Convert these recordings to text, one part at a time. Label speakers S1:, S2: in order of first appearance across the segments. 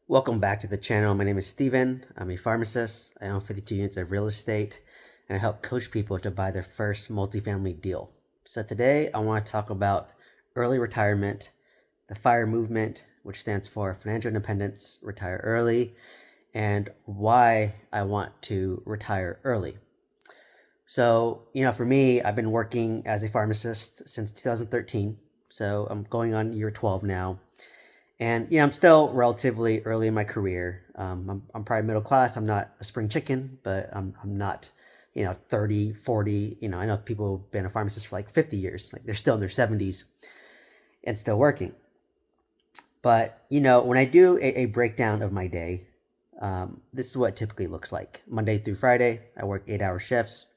S1: Welcome back to the channel. My name is Steven. I'm a pharmacist. I own 52 units of real estate and I help coach people to buy their first multifamily deal. So today I want to talk about early retirement, the FIRE movement, which stands for financial independence, retire early, and why I want to retire early. So, for me, I've been working as a pharmacist since 2013. So I'm going on year 12 now. And I'm still relatively early in my career. I'm probably middle class. I'm not a spring chicken, but I'm not, 30, 40. I know people who've been a pharmacist for like 50 years. Like they're still in their 70s and still working. But, when I do a breakdown of my day, this is what it typically looks like. Monday through Friday, I work 8-hour shifts.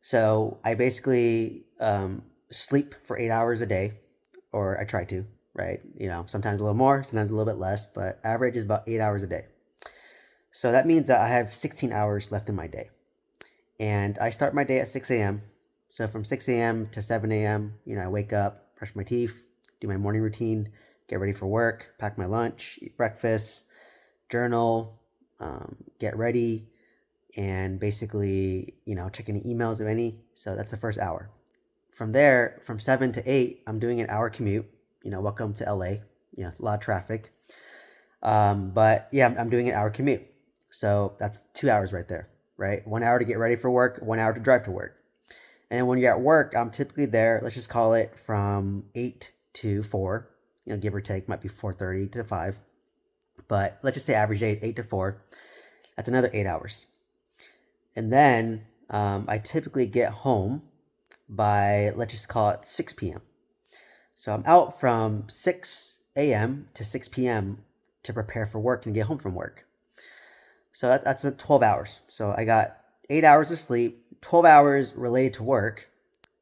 S1: So I basically sleep for 8 hours a day, or I try to, right? Sometimes a little more, sometimes a little bit less, but average is about 8 hours a day. So that means that I have 16 hours left in my day. And I start my day at 6 a.m. So from 6 a.m. to 7 a.m., I wake up, brush my teeth, do my morning routine, get ready for work, pack my lunch, eat breakfast, journal, get ready, and basically, check any emails if any. So that's the first hour. From there, from 7 to 8, I'm doing an hour commute. Welcome to LA. A lot of traffic. But yeah, I'm doing an hour commute. So that's 2 hours right there, right? 1 hour to get ready for work, 1 hour to drive to work. And when you're at work, I'm typically there, let's just call it from 8 to 4, give or take, might be 4:30 to 5. But let's just say average day is 8 to 4. That's another 8 hours. And then I typically get home by, let's just call it 6 p.m. So I'm out from 6 a.m. to 6 p.m. to prepare for work and get home from work. So that's 12 hours. So I got 8 hours of sleep, 12 hours related to work,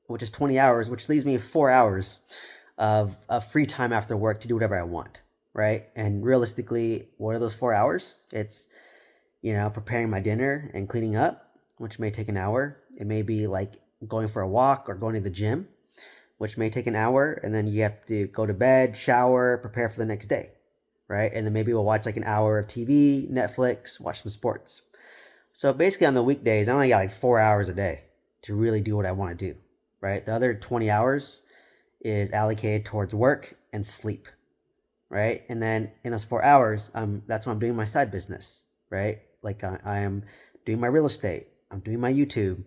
S1: which is 20 hours, which leaves me 4 hours of free time after work to do whatever I want, right? And realistically, what are those 4 hours? It's, preparing my dinner and cleaning up, which may take an hour. It may be like going for a walk or going to the gym, which may take an hour. And then you have to go to bed, shower, prepare for the next day, right? And then maybe we'll watch like an hour of TV, Netflix, watch some sports. So basically on the weekdays, I only got like 4 hours a day to really do what I want to do, right? The other 20 hours is allocated towards work and sleep, right? And then in those 4 hours, that's when I'm doing my side business, right? Like I am doing my real estate, I'm doing my YouTube,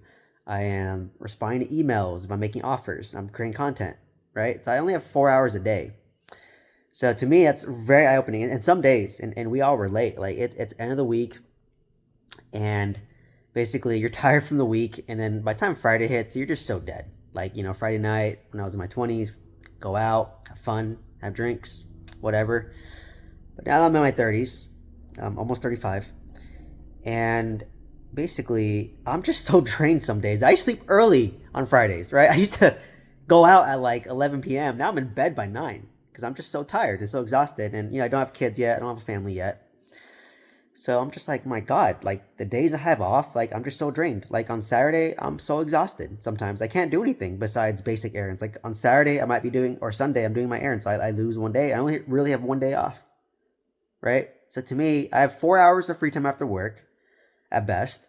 S1: I am responding to emails, I'm making offers, I'm creating content, right? So I only have 4 hours a day. So to me, that's very eye opening. And some days, and we all relate, like it's end of the week, and basically you're tired from the week, and then by the time Friday hits, you're just so dead. Like, Friday night when I was in my 20s, go out, have fun, have drinks, whatever. But now I'm in my 30s, almost 35, and basically I'm just so drained some days. I sleep early on Fridays, right? I used to go out at like 11 p.m. Now I'm in bed by 9 because I'm just so tired and so exhausted. And, I don't have kids yet. I don't have a family yet. So I'm just like, my God, like the days I have off, like I'm just so drained. Like on Saturday, I'm so exhausted sometimes. I can't do anything besides basic errands. Like on Saturday, I might be doing, or Sunday, I'm doing my errands. So I lose one day. I only really have one day off, right? So to me, I have 4 hours of free time after work at best.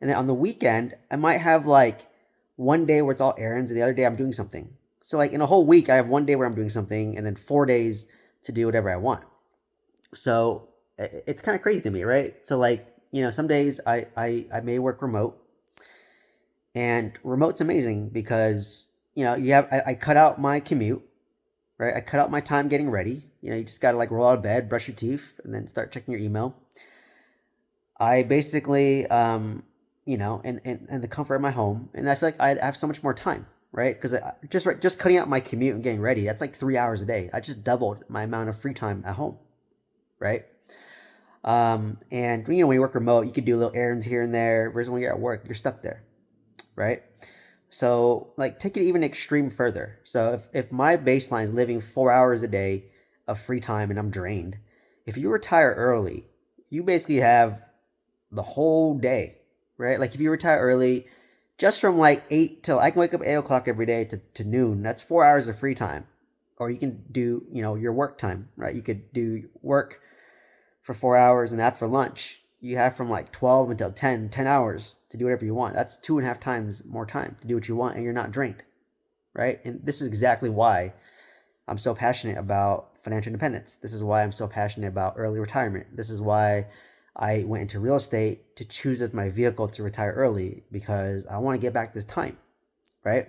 S1: And then on the weekend, I might have like one day where it's all errands and the other day I'm doing something. So like in a whole week, I have one day where I'm doing something and then 4 days to do whatever I want. So it's kind of crazy to me, right? So like, some days I may work remote, and remote's amazing because, I cut out my commute, right? I cut out my time getting ready. You just got to like roll out of bed, brush your teeth, and then start checking your email. I basically, in the comfort of my home, and I feel like I have so much more time, right? Because just cutting out my commute and getting ready, that's like 3 hours a day. I just doubled my amount of free time at home, right? And when you work remote, you could do little errands here and there. Whereas when you're at work, you're stuck there, right? So like take it even extreme further. So if my baseline is living 4 hours a day of free time and I'm drained, if you retire early, you basically have the whole day, right? Like if you retire early, just from like 8 till I can wake up 8 o'clock every day to noon, that's 4 hours of free time. Or you can do, your work time, right? You could do work for 4 hours and nap for lunch, you have from like 12 until 10 hours to do whatever you want. That's 2.5 times more time to do what you want, and you're not drained, right? And this is exactly why I'm so passionate about financial independence. This is why I'm so passionate about early retirement. This is why I went into real estate to choose as my vehicle to retire early, because I want to get back this time, right?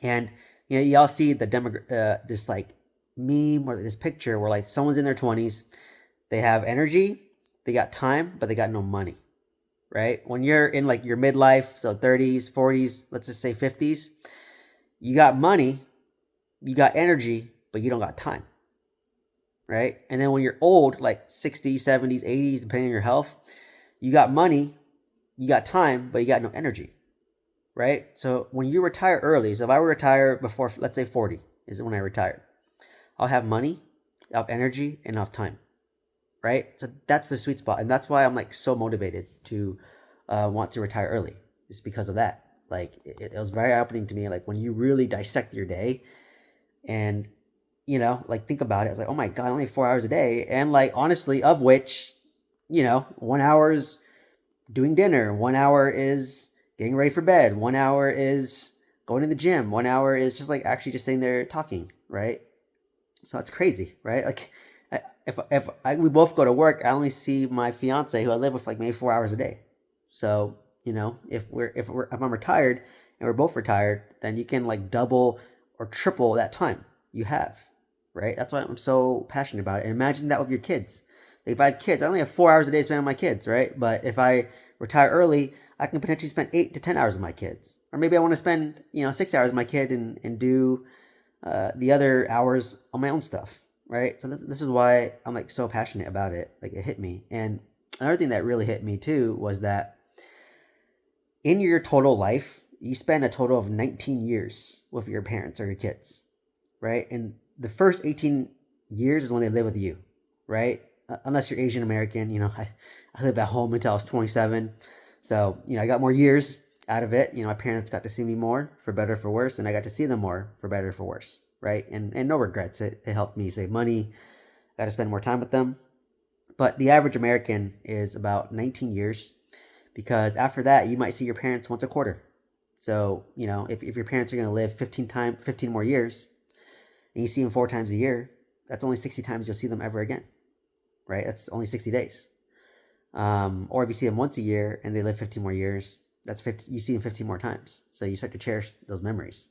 S1: And y'all see the this like meme or this picture where like someone's in their 20s, they have energy, they got time, but they got no money, right? When you're in like your midlife, so 30s, 40s, let's just say 50s, you got money, you got energy, but you don't got time, right? And then when you're old, like 60s, 70s, 80s, depending on your health, you got money, you got time, but you got no energy, right? So when you retire early, so if I were to retire before, let's say 40 is when I retire, I'll have money, I'll have energy, and I'll have time, right? So that's the sweet spot. And that's why I'm like so motivated to want to retire early. It's because of that. Like it was very eye-opening to me. Like when you really dissect your day and, like think about it, it's like, oh my God, only 4 hours a day. And like, honestly, of which, 1 hour is doing dinner. 1 hour is getting ready for bed. 1 hour is going to the gym. 1 hour is just like actually just sitting there talking, right? So it's crazy, right? Like we both go to work, I only see my fiance, who I live with, like maybe 4 hours a day. So if I'm retired and we're both retired, then you can like double or triple that time you have, right? That's why I'm so passionate about it. And imagine that with your kids. If I have kids, I only have 4 hours a day to spend on my kids, right? But if I retire early, I can potentially spend 8 to 10 hours with my kids. Or maybe I want to spend 6 hours with my kid and do the other hours on my own stuff, right? So this is why I'm like so passionate about it. Like it hit me. And another thing that really hit me too was that in your total life, you spend a total of 19 years with your parents or your kids, right? And the first 18 years is when they live with you, right? Unless you're Asian American, I lived at home until I was 27. So, I got more years out of it. My parents got to see me more, for better or for worse, and I got to see them more, for better or for worse, right? And no regrets. It helped me save money. Got to spend more time with them. But the average American is about 19 years, because after that, you might see your parents once a quarter. So, if your parents are going to live 15 more years, and you see them 4 times a year, that's only 60 times you'll see them ever again, right? That's only 60 days. Or if you see them once a year and they live 15 more years, that's 50, you see them 15 more times. So you start to cherish those memories.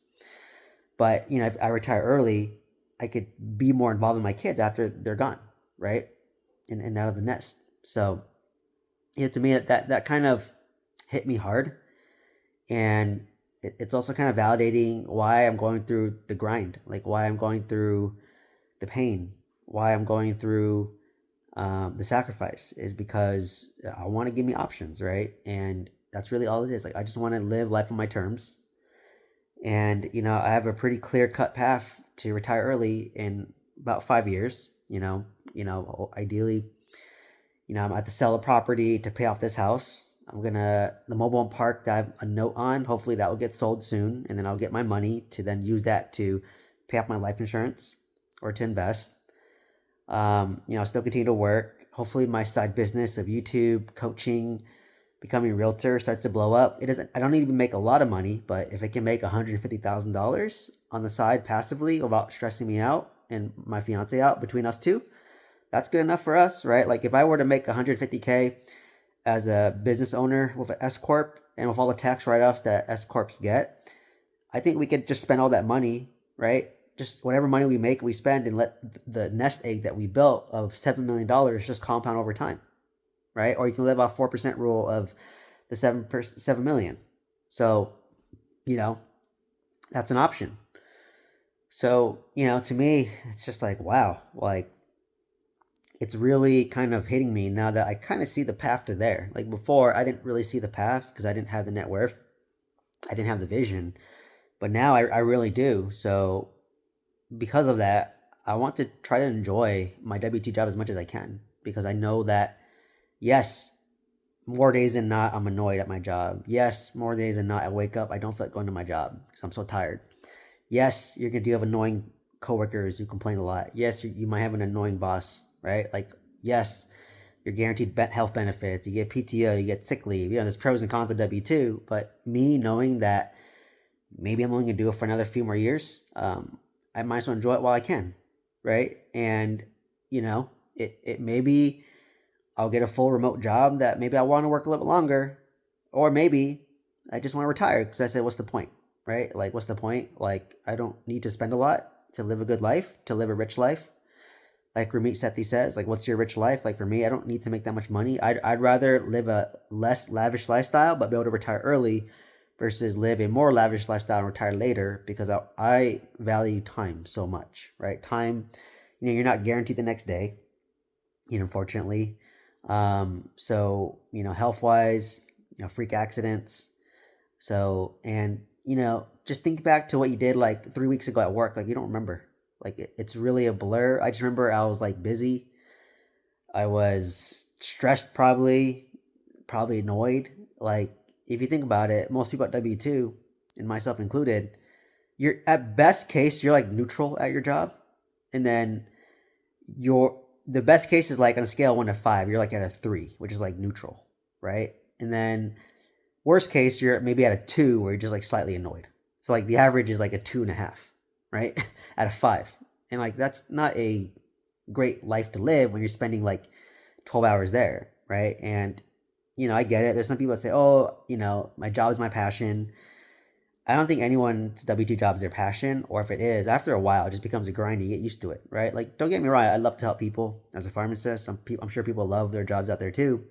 S1: But, if I retire early, I could be more involved in my kids after they're gone, right? And out of the nest. So, to me, that kind of hit me hard. And it's also kind of validating why I'm going through the grind, like why I'm going through the pain, why I'm going through the sacrifice, is because I want to give me options, right? And that's really all it is. Like I just want to live life on my terms. And I have a pretty clear cut path to retire early in about 5 years. Ideally, I'm at to sell a property to pay off this house. The mobile home park that I have a note on, hopefully that will get sold soon, and then I'll get my money to then use that to pay off my life insurance or to invest. Still continue to work. Hopefully my side business of YouTube, coaching, becoming a realtor starts to blow up. I don't need to make a lot of money, but if it can make $150,000 on the side passively without stressing me out and my fiance out, between us two, that's good enough for us, right? Like if I were to make 150K as a business owner with an S Corp and with all the tax write-offs that S Corps get, I think we could just spend all that money, right? Just whatever money we make, we spend, and let the nest egg that we built of $7 million just compound over time, right? Or you can live off 4% rule of the 7 million. So, that's an option. So, to me, it's just like, wow, like it's really kind of hitting me now that I kind of see the path to there. Like before, I didn't really see the path because I didn't have the net worth. I didn't have the vision, but now I really do. So because of that, I want to try to enjoy my W-2 job as much as I can, because I know that, yes, more days than not, I'm annoyed at my job. Yes, more days than not, I wake up, I don't feel like going to my job because I'm so tired. Yes, you're going to deal with annoying coworkers who complain a lot. Yes, you might have an annoying boss, right? Like Yes, you're guaranteed health benefits, you get PTO, you get sick leave. There's pros and cons of W-2, but me knowing that maybe I'm only gonna do it for another few more years, I might as well enjoy it while I can, right? And it maybe I'll get a full remote job that maybe I want to work a little bit longer, or maybe I just want to retire because I said, what's the point, right? Like, what's the point? Like, I don't need to spend a lot to live a good life, to live a rich life. Like Ramit Sethi says, like, what's your rich life? Like, for me, I don't need to make that much money. I'd rather live a less lavish lifestyle, but be able to retire early versus live a more lavish lifestyle and retire later because I value time so much, right? Time, you're not guaranteed the next day, unfortunately. So, health wise, freak accidents. So, and, just think back to what you did like 3 weeks ago at work. Like, you don't remember. Like, it's really a blur. I just remember I was like busy. I was stressed, probably annoyed. Like, if you think about it, most people at W-2, and myself included, you're at best case, you're like neutral at your job. And then the best case is like on a scale of 1 to 5, you're like at a 3, which is like neutral, right? And then worst case, you're maybe at a 2 where you're just like slightly annoyed. So like the average is like a 2.5, right? At a 5. And like that's not a great life to live when you're spending like 12 hours there, right? And I get it. There's some people that say, oh, my job is my passion. I don't think anyone's W-2 job is their passion, or if it is, after a while, it just becomes a grind. You get used to it, right? Like, don't get me wrong. I love to help people as a pharmacist. I'm sure people love their jobs out there too.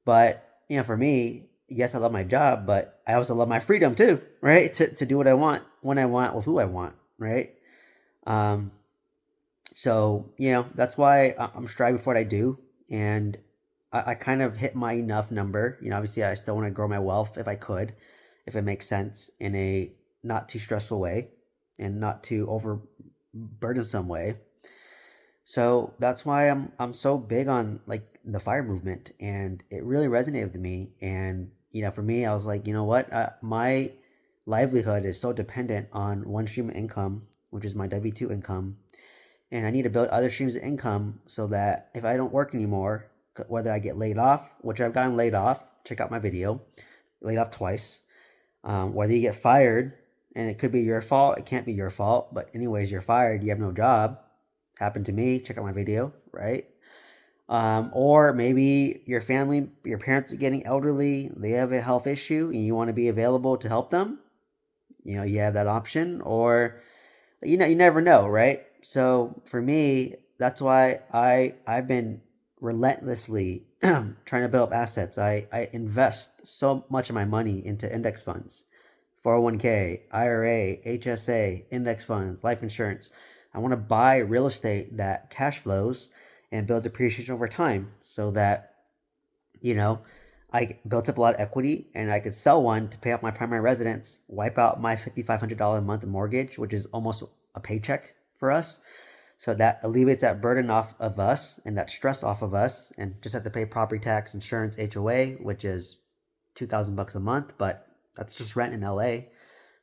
S1: But, for me, yes, I love my job, but I also love my freedom too, right? To do what I want, when I want, with who I want, right? Um, so, that's why I'm striving for what I do. And I kind of hit my enough number. Obviously, I still want to grow my wealth if I could, if it makes sense in a not too stressful way and not too overburdensome way. So that's why I'm so big on like the fire movement, and it really resonated with me. And for me, I was like, you know what, my livelihood is so dependent on one stream of income, which is my W-2 income, and I need to build other streams of income so that if I don't work anymore, whether I get laid off, which I've gotten laid off, check out my video, laid off twice, whether you get fired, and it could be your fault, it can't be your fault, but anyways, you're fired, you have no job. Happened to me, check out my video, right? Or maybe your family, your parents are getting elderly, they have a health issue, and you want to be available to help them. You have that option, or you never know, right? So for me, that's why I've been relentlessly trying to build up assets. I invest so much of my money into index funds, 401k, IRA, HSA, index funds, life insurance. I want to buy real estate that cash flows and builds appreciation over time so that, I built up a lot of equity and I could sell one to pay off my primary residence, wipe out my $5,500 a month mortgage, which is almost a paycheck for us. So that alleviates that burden off of us and that stress off of us, and just have to pay property tax, insurance, HOA, which is $2,000 a month, but that's just rent in LA,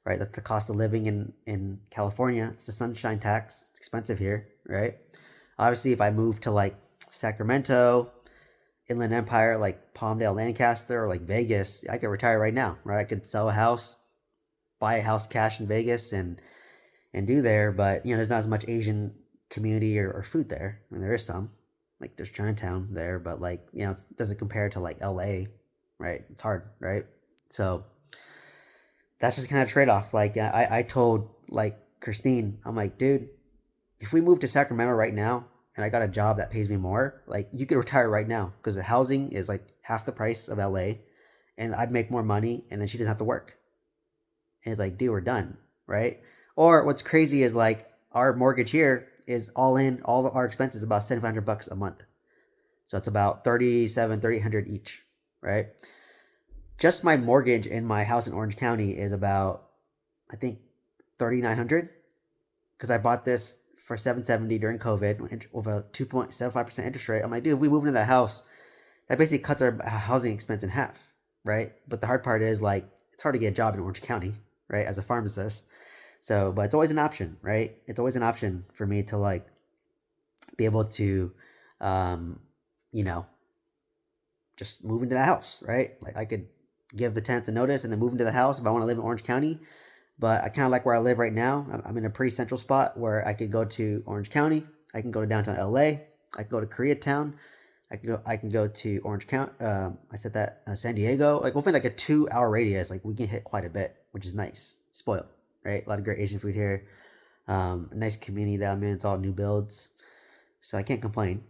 S1: right? That's the cost of living in California. It's the sunshine tax. It's expensive here, right? Obviously, if I move to like Sacramento, Inland Empire, like Palmdale, Lancaster, or like Vegas, I could retire right now, right? I could sell a house, buy a house cash in Vegas, and do there. But there's not as much Asian community or food there. I mean, there is some, like there's Chinatown there, but like it doesn't compare to like LA, right? It's hard, right? So that's just kind of trade off. Like I told like Christine, I'm like, dude, if we move to Sacramento right now and I got a job that pays me more, like you could retire right now because the housing is like half the price of LA, and I'd make more money, and then she doesn't have to work. And it's like, dude, we're done, right? Or what's crazy is like our mortgage here is all in, all our expenses about $700 a month. So it's about 3,800 each, right? Just my mortgage in my house in Orange County is about, I think, 3,900, because I bought this for 770 during COVID with a 2.75% interest rate. I'm like, dude, if we move into that house, that basically cuts our housing expense in half, right? But the hard part is like it's hard to get a job in Orange County, right, as a pharmacist. So, but it's always an option, right? It's always an option for me to like be able to um, you know, just move into the house, right? Like I could give the tenants a notice and then move into the house if I want to live in Orange County. But I kind of like where I live right now. I'm in a pretty central spot where I could go to Orange County. I can go to downtown LA. I can go to Koreatown. I can go to Orange County. I said that San Diego. Like within like a 2 hour radius, like we can hit quite a bit, which is nice. Spoiled, right? A lot of great Asian food here. A nice community that I'm in. It's all new builds, so I can't complain.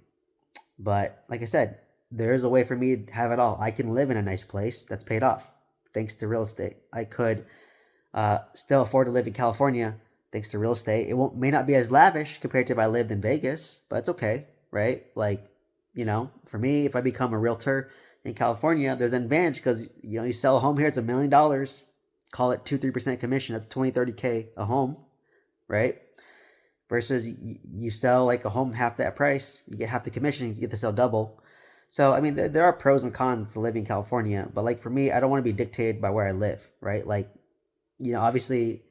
S1: But like I said, there is a way for me to have it all. I can live in a nice place that's paid off thanks to real estate. I could still afford to live in California thanks to real estate. It won't may not be as lavish compared to if I lived in Vegas, but it's okay, right? Like, for me, if I become a realtor in California, there's an advantage because you sell a home here, it's $1 million. Call it 2-3% commission. That's 20-30K a home, right? Versus you sell like a home half that price, you get half the commission, you get to sell double. So I mean, there are pros and cons to living in California, but like for me, I don't want to be dictated by where I live, right? Like, obviously,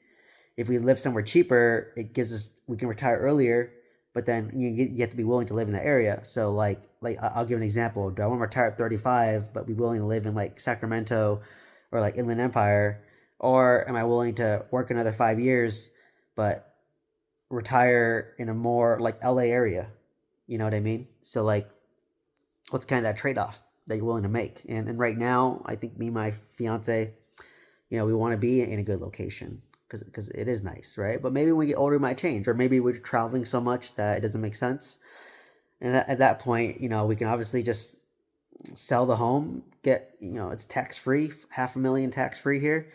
S1: if we live somewhere cheaper, it gives us we can retire earlier, but then you have to be willing to live in that area. So like I'll give an example. Do I want to retire at 35 but be willing to live in like Sacramento or like Inland Empire, or am I willing to work another 5 years but retire in a more like LA area? You know what I mean? So like, what's kind of that trade off that you're willing to make? And right now, I think me and my fiance, we want to be in a good location because it is nice, right? But maybe when we get older, it might change, or maybe we're traveling so much that it doesn't make sense. And at that point, we can obviously just sell the home, get it's tax free, 500,000 tax free here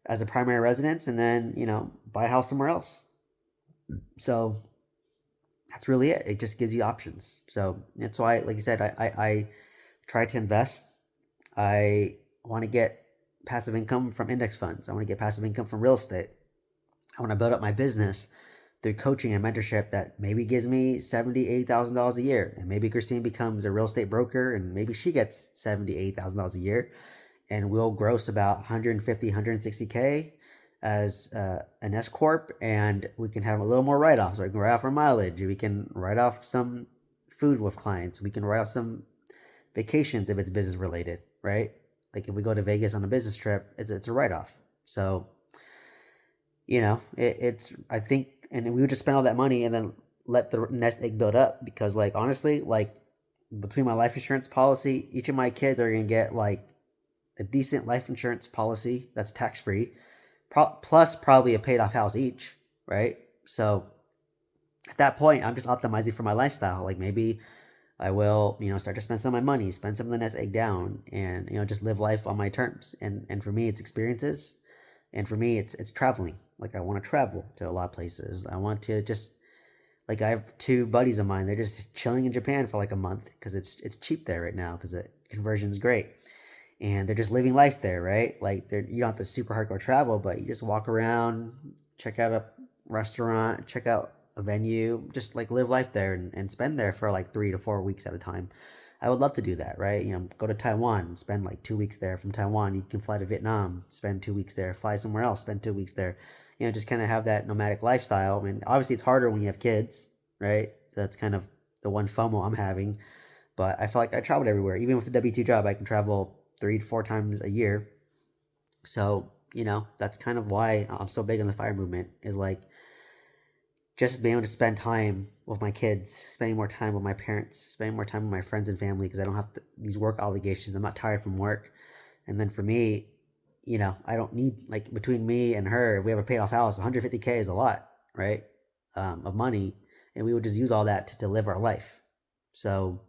S1: as a primary residence, and then buy a house somewhere else. So that's really it. It just gives you options. So that's why, like I said, I try to invest. I want to get passive income from index funds. I want to get passive income from real estate. I want to build up my business through coaching and mentorship that maybe gives me $70,000, $80,000 a year. And maybe Christine becomes a real estate broker and maybe she gets $78,000 a year. And we'll gross about 150, 160K as an S corp, and we can have a little more write-offs. We can write off our mileage. We can write off some food with clients. We can write off some vacations if it's business related, right? Like if we go to Vegas on a business trip, it's a write-off. So it's I think, and we would just spend all that money and then let the nest egg build up, because like honestly, like between my life insurance policy, each of my kids are gonna get like a decent life insurance policy that's tax free, plus probably a paid off house each, right? So at that point, I'm just optimizing for my lifestyle. Like maybe I will, start to spend some of my money, spend some of the nest egg down, and just live life on my terms. And for me, it's experiences, and for me, it's traveling. Like I want to travel to a lot of places. I want to just like I have two buddies of mine. They're just chilling in Japan for like a month because it's cheap there right now because the conversion's great, and they're just living life there, right? Like you don't have to super hardcore travel, but you just walk around, check out a restaurant, check out a venue, just like live life there and spend there for like 3 to 4 weeks at a time. I would love to do that, right? Go to Taiwan, spend like 2 weeks there. From Taiwan, you can fly to Vietnam, spend 2 weeks there, fly somewhere else, spend 2 weeks there. Just kind of have that nomadic lifestyle. I mean, obviously it's harder when you have kids, right? So that's kind of the one FOMO I'm having. But I feel like I traveled everywhere. Even with a W-2 job, I can travel 3 to 4 times a year. So, that's kind of why I'm so big on the FIRE movement, is like just being able to spend time with my kids, spending more time with my parents, spending more time with my friends and family because I don't have these work obligations. I'm not tired from work. And then for me, I don't need, like between me and her, if we have a paid off house, 150K is a lot, right? Of money. And we would just use all that to live our life. So,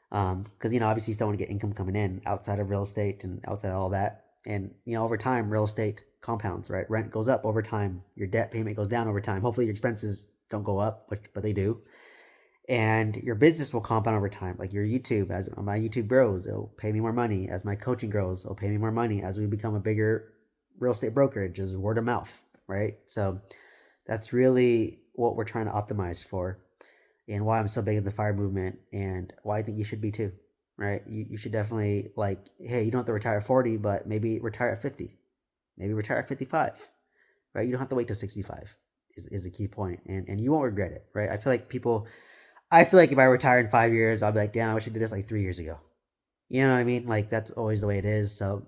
S1: because obviously you still want to get income coming in outside of real estate and outside of all that. And over time, real estate compounds, right? Rent goes up over time, your debt payment goes down over time. Hopefully your expenses don't go up, but they do. And your business will compound over time. Like your YouTube, as my YouTube grows, it'll pay me more money. As my coaching grows, it'll pay me more money. As we become a bigger real estate brokerage, is word of mouth, right? So that's really what we're trying to optimize for, and why I'm so big in the FIRE movement, and why I think you should be too, right? You should definitely, like, hey, you don't have to retire at 40, but maybe retire at 50. Maybe retire at 55, right? You don't have to wait till 65 is a key point, and you won't regret it, right? I feel like people, I feel like if I retire in 5 years, I'll be like, damn, I wish I did this like 3 years ago. You know what I mean? Like that's always the way it is. So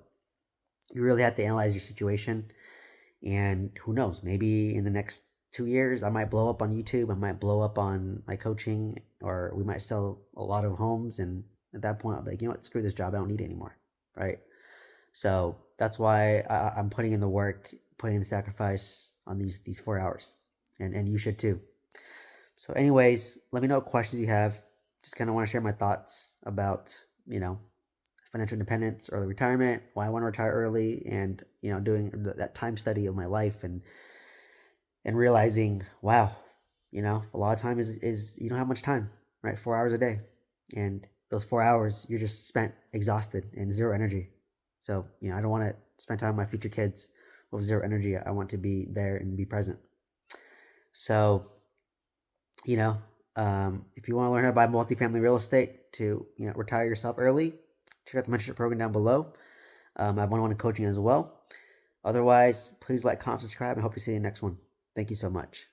S1: you really have to analyze your situation. And who knows? Maybe in the next 2 years, I might blow up on YouTube. I might blow up on my coaching, or we might sell a lot of homes. And at that point, I'll be like, you know what? Screw this job. I don't need it anymore. Right. So that's why I'm putting in the work, putting in the sacrifice on these 4 hours, and you should too. So, anyways, let me know what questions you have. Just kind of want to share my thoughts about financial independence, early retirement, why I want to retire early, and doing that time study of my life and realizing, wow, a lot of time is you don't have much time, right? 4 hours a day, and those 4 hours you're just spent exhausted and zero energy. So I don't want to spend time with my future kids with zero energy. I want to be there and be present. So you know, if you want to learn how to buy multifamily real estate to retire yourself early, check out the mentorship program down below. I have one-on-one coaching as well. Otherwise, please like, comment, subscribe, and hope to see you in the next one. Thank you so much.